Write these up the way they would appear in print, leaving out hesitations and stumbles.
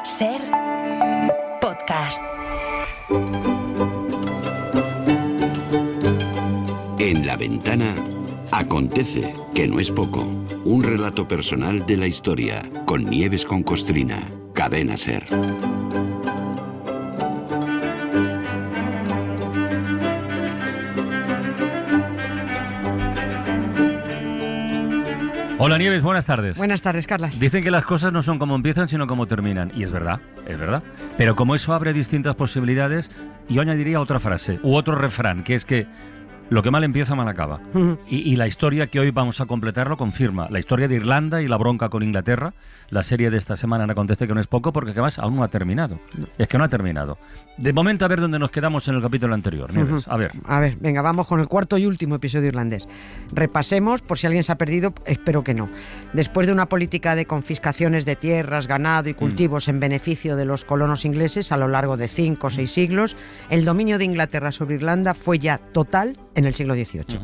Ser podcast. En La Ventana acontece, que no es poco. Un relato personal de la historia, con Nieves con Costrina. Cadena Ser. Hola Nieves, buenas tardes. Buenas tardes, Carlas. Dicen que las cosas no son como empiezan, sino como terminan. Y es verdad, es verdad. Pero como eso abre distintas posibilidades, yo añadiría otra frase, u otro refrán, que es que lo que mal empieza, mal acaba. Y la historia que hoy vamos a completar lo confirma. La historia de Irlanda y la bronca con Inglaterra. La serie de esta semana no acontece, que no es poco, porque además aún no ha terminado. Es que no ha terminado. De momento, a ver dónde nos quedamos en el capítulo anterior, Nieves. A ver, venga, vamos con el cuarto y último episodio irlandés. Repasemos, por si alguien se ha perdido, espero que no. Después de una política de confiscaciones de tierras, ganado y cultivos en beneficio de los colonos ingleses a lo largo de 5 o 6 siglos, el dominio de Inglaterra sobre Irlanda fue ya total en el siglo XVIII.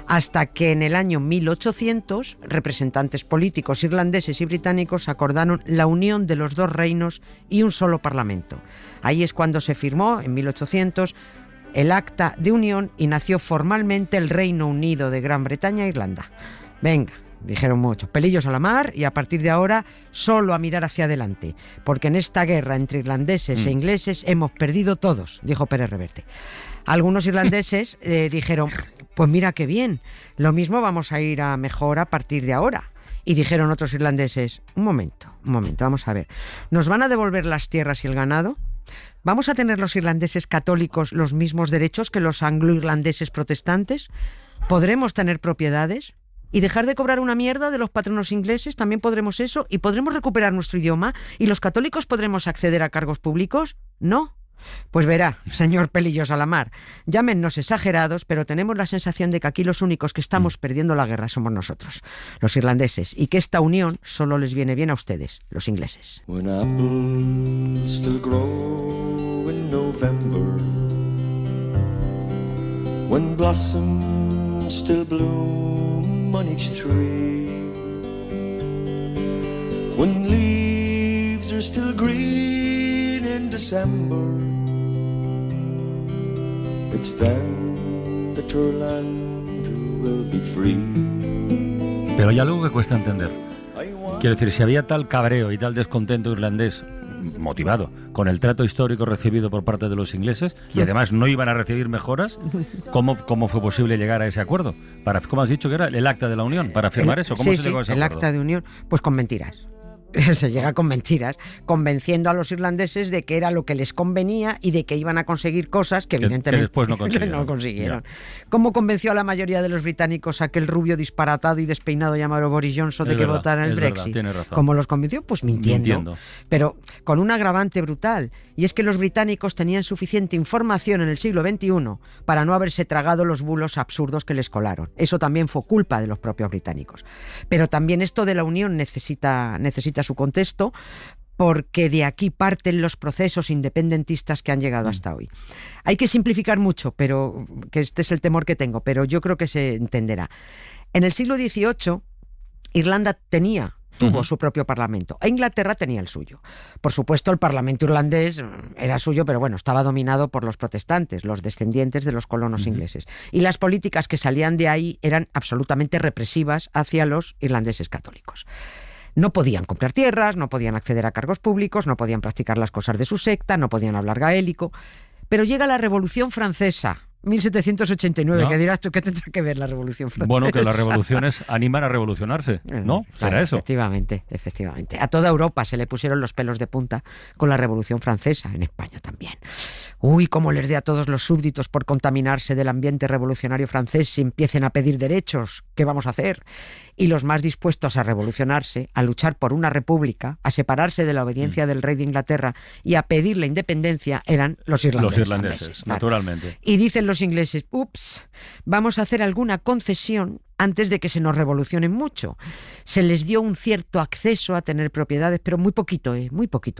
Hasta que en el año 1800 representantes políticos irlandeses y británicos acordaron la unión de los dos reinos y un solo parlamento. Ahí es cuando se firmó, en 1800, el Acta de Unión y nació formalmente el Reino Unido de Gran Bretaña e Irlanda. Venga, dijeron muchos, pelillos a la mar y a partir de ahora solo a mirar hacia adelante, porque en esta guerra entre irlandeses e ingleses hemos perdido todos, dijo Pérez Reverte. Algunos irlandeses dijeron, pues mira qué bien, lo mismo vamos a ir a mejor a partir de ahora. Y dijeron otros irlandeses, un momento, vamos a ver, ¿nos van a devolver las tierras y el ganado? ¿Vamos a tener los irlandeses católicos los mismos derechos que los anglo-irlandeses protestantes? ¿Podremos tener propiedades? ¿Y dejar de cobrar una mierda de los patronos ingleses? ¿También podremos eso? ¿Y podremos recuperar nuestro idioma? ¿Y los católicos podremos acceder a cargos públicos? No. Pues verá, señor Pelillos a la mar, llámennos exagerados, pero tenemos la sensación de que aquí los únicos que estamos perdiendo la guerra somos nosotros, los irlandeses, y que esta unión solo les viene bien a ustedes, los ingleses. When apples still grow in November, when blossoms still bloom on each tree, when leaves are still green in December, it's then that your land will be free. pero hay algo que cuesta entender. Quiero decir, si había tal cabreo y tal descontento irlandés motivado con el trato histórico recibido por parte de los ingleses y además no iban a recibir mejoras, ¿cómo fue posible llegar a ese acuerdo? ¿Cómo has dicho que era? ¿El Acta de la Unión? ¿Para firmar eso? ¿Cómo se llegó a ese acuerdo? El Acta de Unión, pues con mentiras. Se llega con mentiras, convenciendo a los irlandeses de que era lo que les convenía y de que iban a conseguir cosas que evidentemente después no consiguieron. ¿Cómo convenció a la mayoría de los británicos aquel rubio disparatado y despeinado llamado Boris Johnson de que votaran el Brexit? ¿Cómo los convenció? Pues mintiendo. Pero con un agravante brutal, y es que los británicos tenían suficiente información en el siglo XXI para no haberse tragado los bulos absurdos que les colaron. Eso también fue culpa de los propios británicos. Pero también esto de la unión necesita su contexto, porque de aquí parten los procesos independentistas que han llegado hasta hoy. Hay que simplificar mucho, pero que este es el temor que tengo, pero yo creo que se entenderá. En el siglo XVIII, Irlanda tuvo su propio parlamento, e Inglaterra tenía el suyo. Por supuesto, el parlamento irlandés era suyo, pero bueno, estaba dominado por los protestantes, los descendientes de los colonos ingleses. Y las políticas que salían de ahí eran absolutamente represivas hacia los irlandeses católicos. No podían comprar tierras, no podían acceder a cargos públicos, no podían practicar las cosas de su secta, no podían hablar gaélico. Pero llega la Revolución Francesa, 1789, ¿no? ¿Qué dirás tú? ¿Qué tendrá que ver la Revolución Francesa? Bueno, que las revoluciones animan a revolucionarse, ¿no? ¿Será claro, eso? Efectivamente. A toda Europa se le pusieron los pelos de punta con la Revolución Francesa, en España también. Uy, cómo les dé a todos los súbditos por contaminarse del ambiente revolucionario francés si empiecen a pedir derechos. ¿Qué vamos a hacer? Y los más dispuestos a revolucionarse, a luchar por una república, a separarse de la obediencia del rey de Inglaterra y a pedir la independencia eran los irlandeses. Los irlandeses, naturalmente. Claro. Y dicen los ingleses, vamos a hacer alguna concesión antes de que se nos revolucionen mucho. Se les dio un cierto acceso a tener propiedades, pero muy poquito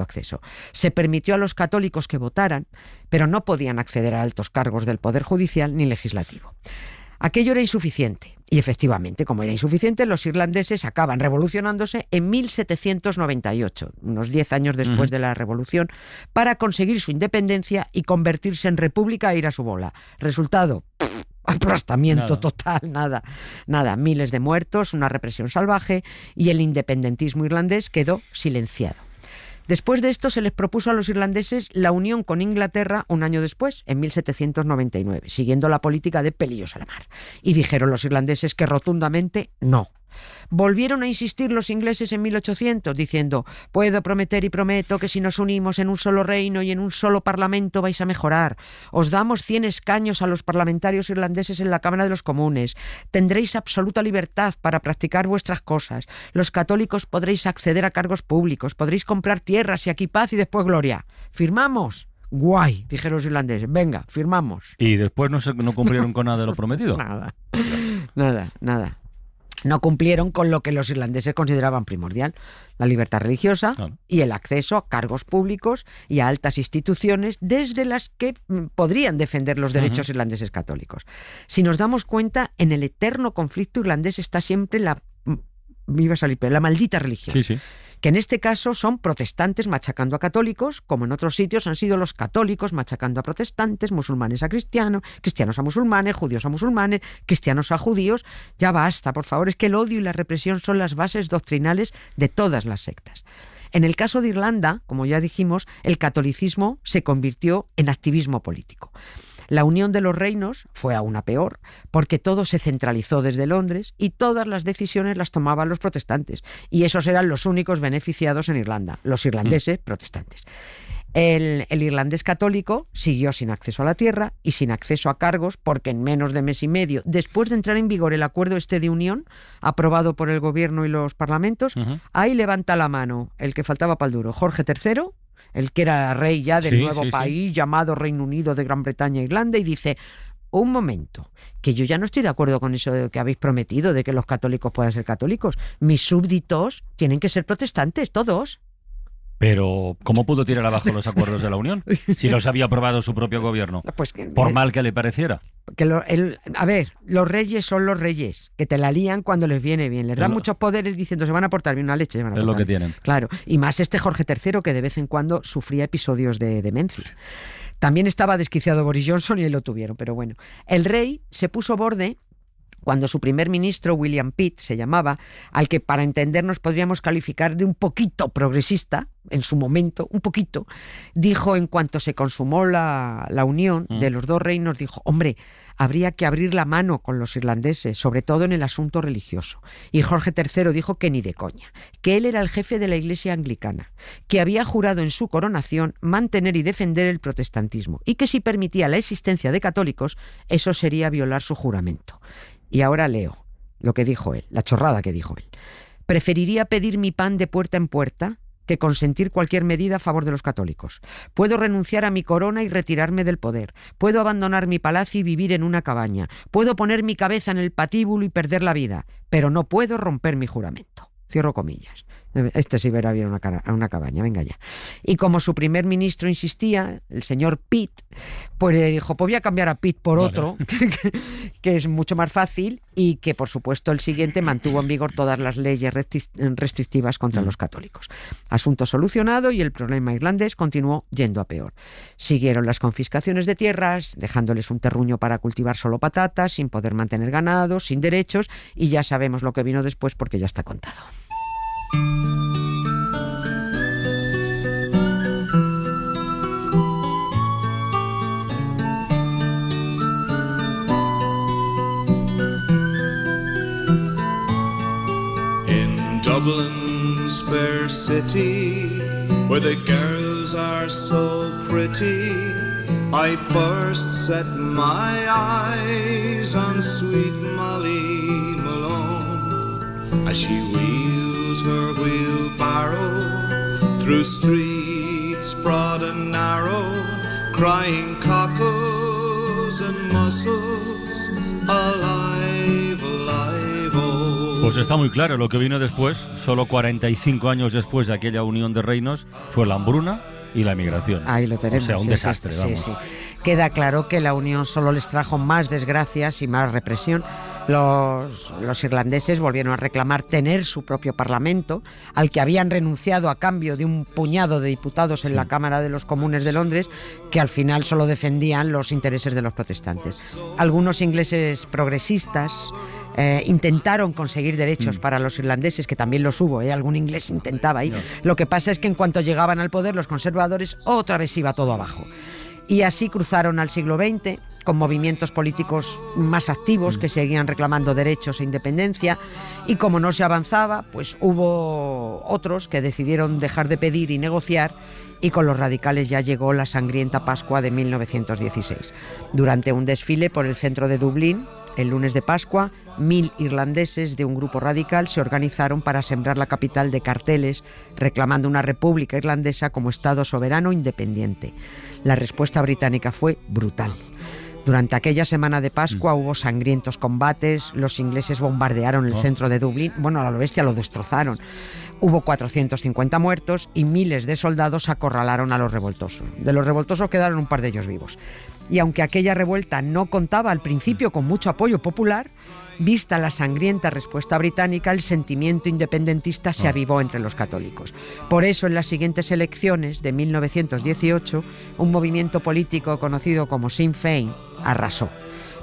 acceso. Se permitió a los católicos que votaran, pero no podían acceder a altos cargos del Poder Judicial ni legislativo. Aquello era insuficiente Y efectivamente, como era insuficiente, los irlandeses acaban revolucionándose en 1798, unos 10 años después de la revolución, para conseguir su independencia y convertirse en república e ir a su bola. Resultado, aplastamiento total, nada, miles de muertos, una represión salvaje, y el independentismo irlandés quedó silenciado. Después de esto se les propuso a los irlandeses la unión con Inglaterra un año después, en 1799, siguiendo la política de pelillos a la mar. Y dijeron los irlandeses que rotundamente no. Volvieron a insistir los ingleses en 1800 diciendo: puedo prometer y prometo que si nos unimos en un solo reino y en un solo parlamento vais a mejorar. Os damos 100 escaños a los parlamentarios irlandeses en la Cámara de los Comunes. Tendréis absoluta libertad para practicar vuestras cosas. Los católicos podréis acceder a cargos públicos, podréis comprar tierras y aquí paz y después gloria. ¿Firmamos? Guay, dijeron los irlandeses. Venga, firmamos. ¿Y después no cumplieron con nada de lo prometido? Nada. No cumplieron con lo que los irlandeses consideraban primordial: la libertad religiosa y el acceso a cargos públicos y a altas instituciones desde las que podrían defender los derechos irlandeses católicos. Si nos damos cuenta, en el eterno conflicto irlandés está siempre la maldita religión. Sí. Que en este caso son protestantes machacando a católicos, como en otros sitios han sido los católicos machacando a protestantes, musulmanes a cristianos, cristianos a musulmanes, judíos a musulmanes, cristianos a judíos. Ya basta, por favor, es que el odio y la represión son las bases doctrinales de todas las sectas. En el caso de Irlanda, como ya dijimos, el catolicismo se convirtió en activismo político. La unión de los reinos fue aún peor, porque todo se centralizó desde Londres y todas las decisiones las tomaban los protestantes. Y esos eran los únicos beneficiados en Irlanda, los irlandeses protestantes. El irlandés católico siguió sin acceso a la tierra y sin acceso a cargos, porque en menos de mes y medio, después de entrar en vigor el acuerdo de unión, aprobado por el gobierno y los parlamentos, ahí levanta la mano el que faltaba para el duro, Jorge III, el que era rey ya del nuevo país llamado Reino Unido de Gran Bretaña e Irlanda, y dice: un momento, que yo ya no estoy de acuerdo con eso de que habéis prometido de que los católicos puedan ser católicos. Mis súbditos tienen que ser protestantes, todos. Pero, ¿cómo pudo tirar abajo los acuerdos de la Unión si los había aprobado su propio gobierno? Pues por mal que le pareciera. Los reyes son los reyes, que te la lían cuando les viene bien. Les dan muchos poderes diciendo: se van a portar bien, una leche. Se van a portar lo que bien. tienen. Claro, y más este Jorge III, que de vez en cuando sufría episodios de demencia. También estaba desquiciado Boris Johnson y ahí lo tuvieron, pero bueno. El rey se puso borde cuando su primer ministro, William Pitt, se llamaba, al que para entendernos podríamos calificar de un poquito progresista, en su momento, un poquito, dijo, en cuanto se consumó la unión de los dos reinos, dijo: hombre, habría que abrir la mano con los irlandeses, sobre todo en el asunto religioso. Y Jorge III dijo que ni de coña, que él era el jefe de la Iglesia anglicana, que había jurado en su coronación mantener y defender el protestantismo, y que si permitía la existencia de católicos, eso sería violar su juramento. Y ahora leo lo que dijo él, la chorrada que dijo él. Preferiría pedir mi pan de puerta en puerta que consentir cualquier medida a favor de los católicos. Puedo renunciar a mi corona y retirarme del poder. Puedo abandonar mi palacio y vivir en una cabaña. Puedo poner mi cabeza en el patíbulo y perder la vida, pero no puedo romper mi juramento. Cierro comillas. Este sí verá bien a una cabaña, venga ya. Y como su primer ministro insistía, el señor Pitt, pues le dijo: pues voy a cambiar a Pitt por otro, que es mucho más fácil, y que por supuesto el siguiente mantuvo en vigor todas las leyes restrictivas contra los católicos. Asunto solucionado, y el problema irlandés continuó yendo a peor. Siguieron las confiscaciones de tierras, dejándoles un terruño para cultivar solo patatas, sin poder mantener ganado, sin derechos, y ya sabemos lo que vino después porque ya está contado. In Dublin's fair city, where the girls are so pretty, I first set my eyes on sweet Molly Malone, as she wheeled her wheelbarrow through streets broad and narrow, crying cockles and mussels, alive, alive, oh. Pues está muy claro lo que vino después. Solo 45 años después de aquella unión de reinos fue la hambruna y la emigración. Ahí lo tenemos. O sea, un desastre, vamos. Sí. Queda claro que la unión solo les trajo más desgracias y más represión, Los irlandeses volvieron a reclamar tener su propio parlamento, al que habían renunciado a cambio de un puñado de diputados en la Cámara de los Comunes de Londres, que al final solo defendían los intereses de los protestantes. Algunos ingleses progresistas intentaron conseguir derechos para los irlandeses, que también los hubo, algún inglés intentaba ahí. Lo que pasa es que en cuanto llegaban al poder los conservadores, otra vez iba todo abajo. Y así cruzaron al siglo XX, con movimientos políticos más activos que seguían reclamando derechos e independencia, y como no se avanzaba, pues hubo otros que decidieron dejar de pedir y negociar, y con los radicales ya llegó la sangrienta Pascua de 1916. Durante un desfile por el centro de Dublín, el lunes de Pascua, 1000 irlandeses de un grupo radical se organizaron para sembrar la capital de carteles reclamando una república irlandesa como Estado soberano independiente. La respuesta británica fue brutal. Durante aquella semana de Pascua hubo sangrientos combates, los ingleses bombardearon el centro de Dublín, bueno, a lo bestia lo destrozaron. Hubo 450 muertos y miles de soldados acorralaron a los revoltosos. De los revoltosos quedaron un par de ellos vivos. Y aunque aquella revuelta no contaba al principio con mucho apoyo popular, vista la sangrienta respuesta británica, el sentimiento independentista se avivó entre los católicos. Por eso, en las siguientes elecciones de 1918, un movimiento político conocido como Sinn Féin arrasó.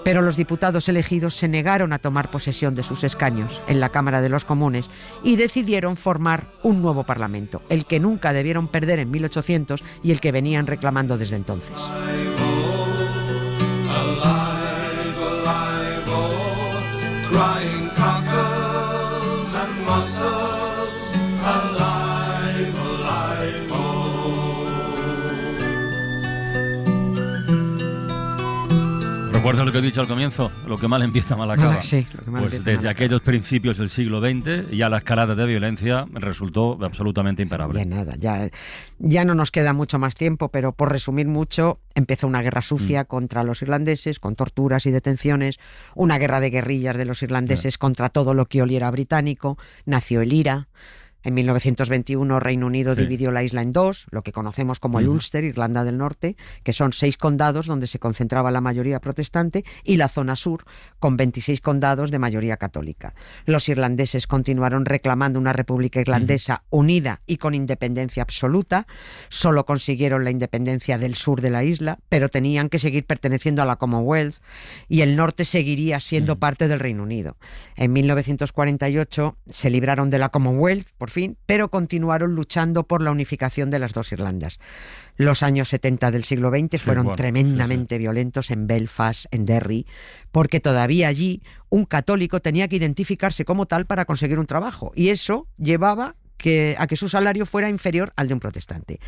Pero los diputados elegidos se negaron a tomar posesión de sus escaños en la Cámara de los Comunes y decidieron formar un nuevo parlamento, el que nunca debieron perder en 1800 y el que venían reclamando desde entonces. Crying cockles and mussels, alive, alive, ¿Recuerdas lo que he dicho al comienzo? Lo que mal empieza, mal acaba. Sí, lo que mal pues empieza, desde mal aquellos principios del siglo XX ya la escalada de violencia resultó absolutamente imparable. Ya nada, ya no nos queda mucho más tiempo, pero por resumir mucho, empezó una guerra sucia contra los irlandeses, con torturas y detenciones, una guerra de guerrillas de los irlandeses contra todo lo que oliera británico, nació el IRA. En 1921 Reino Unido dividió la isla en dos, lo que conocemos como el Ulster, Irlanda del Norte, que son 6 condados donde se concentraba la mayoría protestante, y la zona sur, con 26 condados de mayoría católica. Los irlandeses continuaron reclamando una república irlandesa unida y con independencia absoluta. Solo consiguieron la independencia del sur de la isla, pero tenían que seguir perteneciendo a la Commonwealth, y el norte seguiría siendo parte del Reino Unido. En 1948 se libraron de la Commonwealth, por fin, pero continuaron luchando por la unificación de las dos Irlandas. Los años 70 del siglo XX fueron tremendamente violentos en Belfast, en Derry, porque todavía allí un católico tenía que identificarse como tal para conseguir un trabajo, y eso llevaba a que su salario fuera inferior al de un protestante.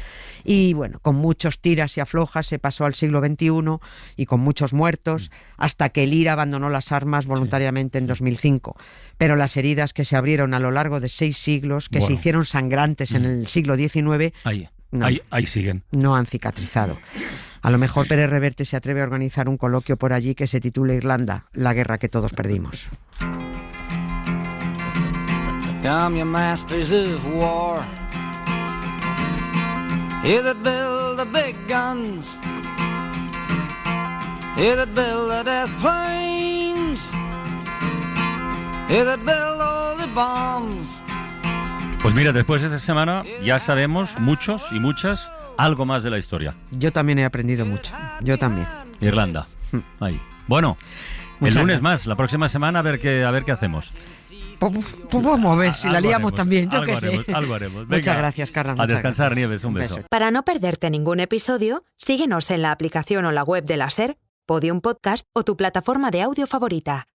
Y bueno, con muchos tiras y aflojas se pasó al siglo XXI y con muchos muertos, hasta que el IRA abandonó las armas voluntariamente en 2005. Pero las heridas que se abrieron a lo largo de 6 siglos, que se hicieron sangrantes en el siglo XIX, ahí siguen. No han cicatrizado. A lo mejor Pérez Reverte se atreve a organizar un coloquio por allí que se titule Irlanda, la guerra que todos perdimos. Come, you masters of war, you that build the big guns, you that build the death planes, you that build all the bombs. Pues mira, después de esta semana ya sabemos muchos y muchas algo más de la historia. Yo también he aprendido mucho, yo también. Irlanda, ahí. Bueno, el lunes más, la próxima semana a ver qué hacemos. Podemos ver si la liamos también, yo qué sé. Algo haremos. Venga, muchas gracias, Carla. A descansar, Nieves, un beso. Para no perderte ningún episodio, síguenos en la aplicación o la web de la SER, Podium Podcast o tu plataforma de audio favorita.